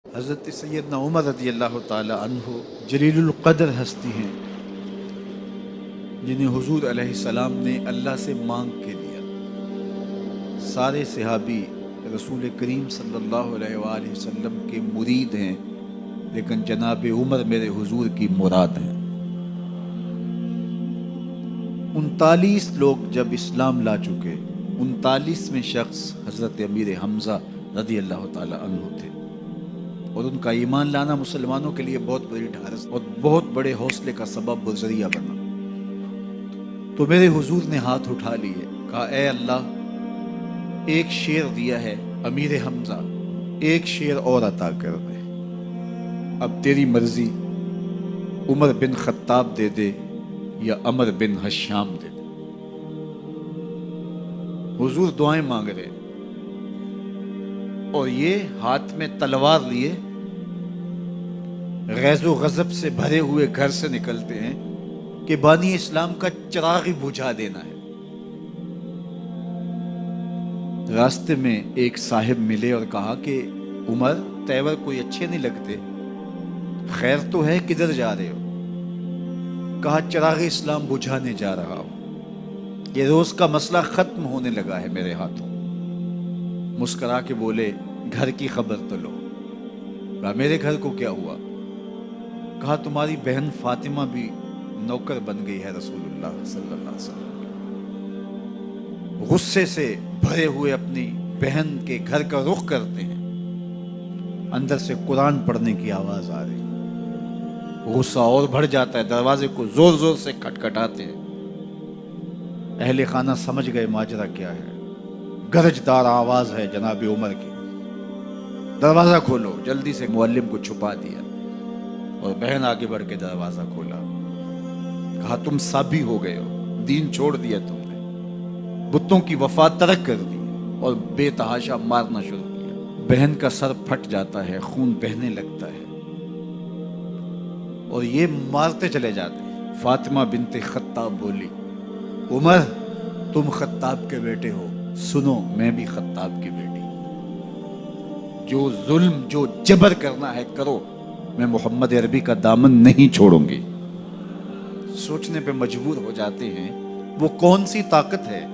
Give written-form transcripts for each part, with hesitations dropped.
حضرت سیدنا عمر رضی اللہ تعالی عنہ جلیل القدر ہستی ہیں جنہیں حضور علیہ السلام نے اللہ سے مانگ کے لیا۔ سارے صحابی رسول کریم صلی اللہ علیہ وآلہ وسلم کے مرید ہیں، لیکن جناب عمر میرے حضور کی مراد ہیں۔ 39 لوگ جب اسلام لا چکے، 39ویں شخص حضرت امیر حمزہ رضی اللہ تعالی عنہ تھے، اور ان کا ایمان لانا مسلمانوں کے لیے بہت بڑی ڈھارس اور بہت بڑے حوصلے کا سبب و ذریعہ بنا۔ تو میرے حضور نے ہاتھ اٹھا لیے، کہا اے اللہ، ایک شیر دیا ہے امیر حمزہ، ایک شیر اور عطا کر دے، اب تیری مرضی، عمر بن خطاب دے دے یا عمر بن حشام دے دے۔ حضور دعائیں مانگ رہے، اور یہ ہاتھ میں تلوار لیے غیظ و غضب سے بھرے ہوئے گھر سے نکلتے ہیں کہ بانی اسلام کا چراغ ہی بجھا دینا ہے۔ راستے میں ایک صاحب ملے اور کہا کہ عمر، تیور کوئی اچھے نہیں لگتے، خیر تو ہے، کدھر جا رہے ہو؟ کہا چراغ اسلام بجھانے جا رہا ہوں، یہ روز کا مسئلہ ختم ہونے لگا ہے میرے ہاتھوں۔ مسکرا کے بولے گھر کی خبر تو لو۔ کہا میرے گھر کو کیا ہوا؟ کہا تمہاری بہن فاطمہ بھی نوکر بن گئی ہے رسول اللہ صلی اللہ علیہ وسلم۔ غصے سے بھرے ہوئے اپنی بہن کے گھر کا رخ کرتے ہیں، اندر سے قرآن پڑھنے کی آواز آ رہی، غصہ اور بڑھ جاتا ہے، دروازے کو زور زور سے کھٹکھٹاتے ہیں۔ اہل خانہ سمجھ گئے ماجرا کیا ہے، گرجدار آواز ہے جناب عمر کی، دروازہ کھولو۔ جلدی سے معلم کو چھپا دیا اور بہن آگے بڑھ کے دروازہ کھولا۔ کہا تم سابی ہو گئے ہو، دین چھوڑ دیا تم نے، بتوں کی وفا ترک کر دی اور بے تحاشا مارنا شروع کیا۔ بہن کا سر پھٹ جاتا ہے، خون بہنے لگتا ہے، اور یہ مارتے چلے جاتے ہیں۔ فاطمہ بنت خطاب بولی عمر، تم خطاب کے بیٹے ہو، سنو میں بھی خطاب کی بیٹی ہوں، جو ظلم جو جبر کرنا ہے کرو، میں محمد عربی کا دامن نہیں چھوڑوں گی۔ سوچنے پہ مجبور ہو جاتے ہیں وہ کون سی طاقت ہے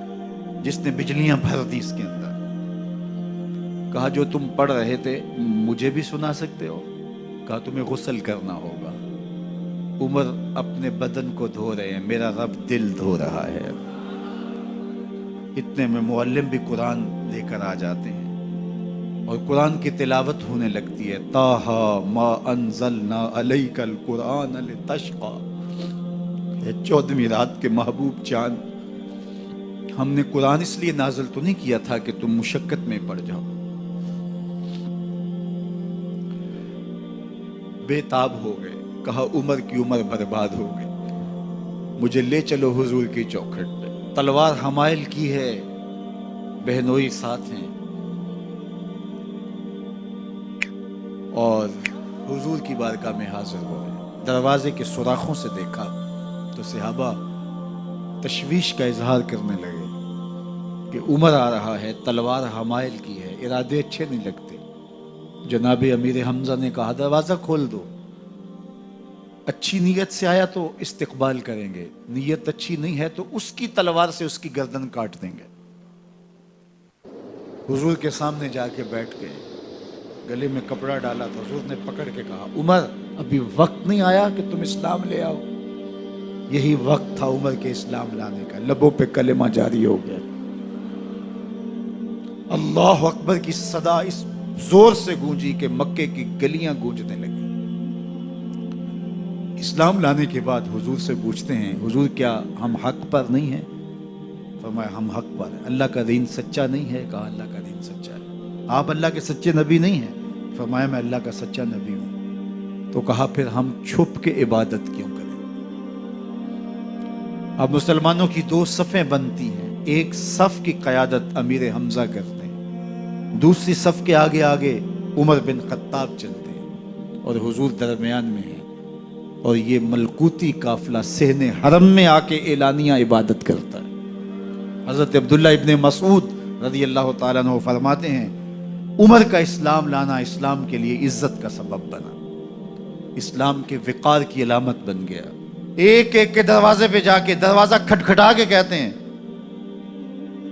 جس نے بجلیاں بھر دی اس کے اندر۔ کہا جو تم پڑھ رہے تھے مجھے بھی سنا سکتے ہو؟ کہا تمہیں غسل کرنا ہوگا۔ عمر اپنے بدن کو دھو رہے ہیں، میرا رب دل دھو رہا ہے۔ اتنے میں معلم بھی قرآن لے کر آ جاتے ہیں اور قرآن کی تلاوت ہونے لگتی ہے۔ طٰہٰ ما انزلنا علیک القرآن لتشقیٰ، 14ویں رات کے محبوب چاند، ہم نے قرآن اس لیے نازل تو نہیں کیا تھا کہ تم مشقت میں پڑ جاؤ۔ بے تاب ہو گئے، کہا عمر کی عمر برباد ہو گئی، مجھے لے چلو حضور کی چوکھٹ پہ۔ تلوار حمائل کی ہے، بہنوئی ساتھ ہیں، اور حضور کی بارگاہ میں حاضر ہو گئے۔ دروازے کے سوراخوں سے دیکھا تو صحابہ تشویش کا اظہار کرنے لگے کہ عمر آ رہا ہے، تلوار حمائل کی ہے، ارادے اچھے نہیں لگتے۔ جناب امیر حمزہ نے کہا دروازہ کھول دو، اچھی نیت سے آیا تو استقبال کریں گے، نیت اچھی نہیں ہے تو اس کی تلوار سے اس کی گردن کاٹ دیں گے۔ حضور کے سامنے جا کے بیٹھ گئے، گلے میں کپڑا ڈالا تو حضور نے پکڑ کے کہا عمر، ابھی وقت نہیں آیا کہ تم اسلام لے آؤ؟ یہی وقت تھا عمر کے اسلام لانے کا۔ لبوں پہ کلمہ جاری ہو گیا، اللہ اکبر کی صدا اس زور سے گونجی کہ مکے کی گلیاں گونجنے لگی۔ اسلام لانے کے بعد حضور سے پوچھتے ہیں حضور کیا ہم حق پر نہیں ہیں؟ فرمایا ہم حق پر ہیں۔ اللہ کا دین سچا نہیں ہے؟ کہا اللہ کا دین سچا ہے۔ آپ اللہ کے سچے نبی نہیں ہیں؟ فرمایا میں اللہ کا سچا نبی ہوں۔ تو کہا پھر ہم چھپ کے عبادت کیوں کریں؟ اب مسلمانوں کی 2 صفیں بنتی ہیں، ایک صف کی قیادت امیر حمزہ کرتے ہیں، دوسری صف کے آگے آگے عمر بن خطاب چلتے ہیں، اور حضور درمیان میں ہیں، اور یہ ملکوتی قافلہ صحن حرم میں آ کے اعلانیہ عبادت کرتا ہے۔ حضرت عبداللہ ابن مسعود رضی اللہ تعالیٰ عنہ فرماتے ہیں عمر کا اسلام لانا اسلام کے لیے عزت کا سبب بنا، اسلام کے وقار کی علامت بن گیا۔ ایک ایک کے دروازے پہ جا کے دروازہ کھٹکھٹا کے کہتے ہیں،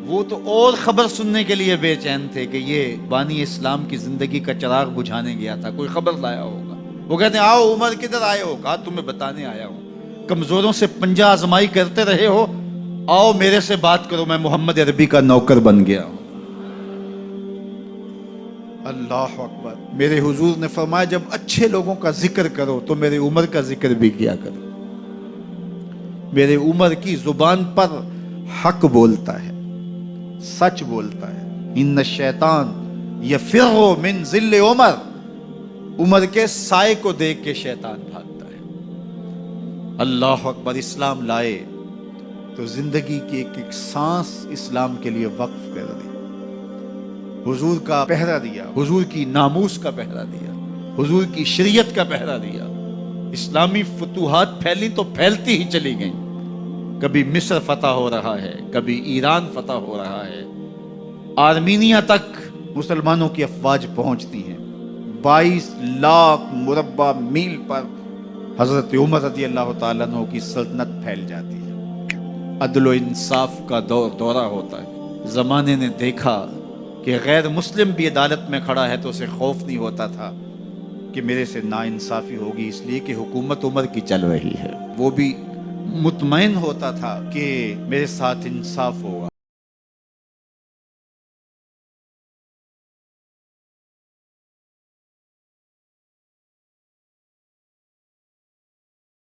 وہ تو اور خبر سننے کے لیے بے چین تھے کہ یہ بانی اسلام کی زندگی کا چراغ بجھانے گیا تھا، کوئی خبر لایا ہوگا۔ وہ کہتے ہیں آؤ عمر کدھر آئے ہو؟ کہا تمہیں بتانے آیا ہوں، کمزوروں سے پنجہ آزمائی کرتے رہے ہو، آؤ میرے سے بات کرو، میں محمد عربی کا نوکر بن گیا ہوں۔ اللہ اکبر۔ میرے حضور نے فرمایا جب اچھے لوگوں کا ذکر کرو تو میرے عمر کا ذکر بھی کیا کرو۔ میرے عمر کی زبان پر حق بولتا ہے، سچ بولتا ہے۔ ان الشیطان یفر من ظل عمر، عمر کے سائے کو دیکھ کے شیطان بھاگتا ہے۔ اللہ اکبر۔ اسلام لائے تو زندگی کی ایک ایک سانس اسلام کے لیے وقف کر دی، حضور کا پہرا دیا، حضور کی ناموس کا پہرا دیا، حضور کی شریعت کا پہرا دیا۔ اسلامی فتوحات پھیلی تو پھیلتی ہی چلی گئیں، کبھی مصر فتح ہو رہا ہے، کبھی ایران فتح ہو رہا ہے، آرمینیا تک مسلمانوں کی افواج پہنچتی ہیں۔ 22 لاکھ مربع میل پر حضرت عمر رضی اللہ تعالیٰ عنہ کی سلطنت پھیل جاتی ہے۔ عدل و انصاف کا دورہ ہوتا ہے۔ زمانے نے دیکھا کہ غیر مسلم بھی عدالت میں کھڑا ہے تو اسے خوف نہیں ہوتا تھا کہ میرے سے ناانصافی ہوگی، اس لیے کہ حکومت عمر کی چل رہی ہے۔ وہ بھی مطمئن ہوتا تھا کہ میرے ساتھ انصاف ہوگا۔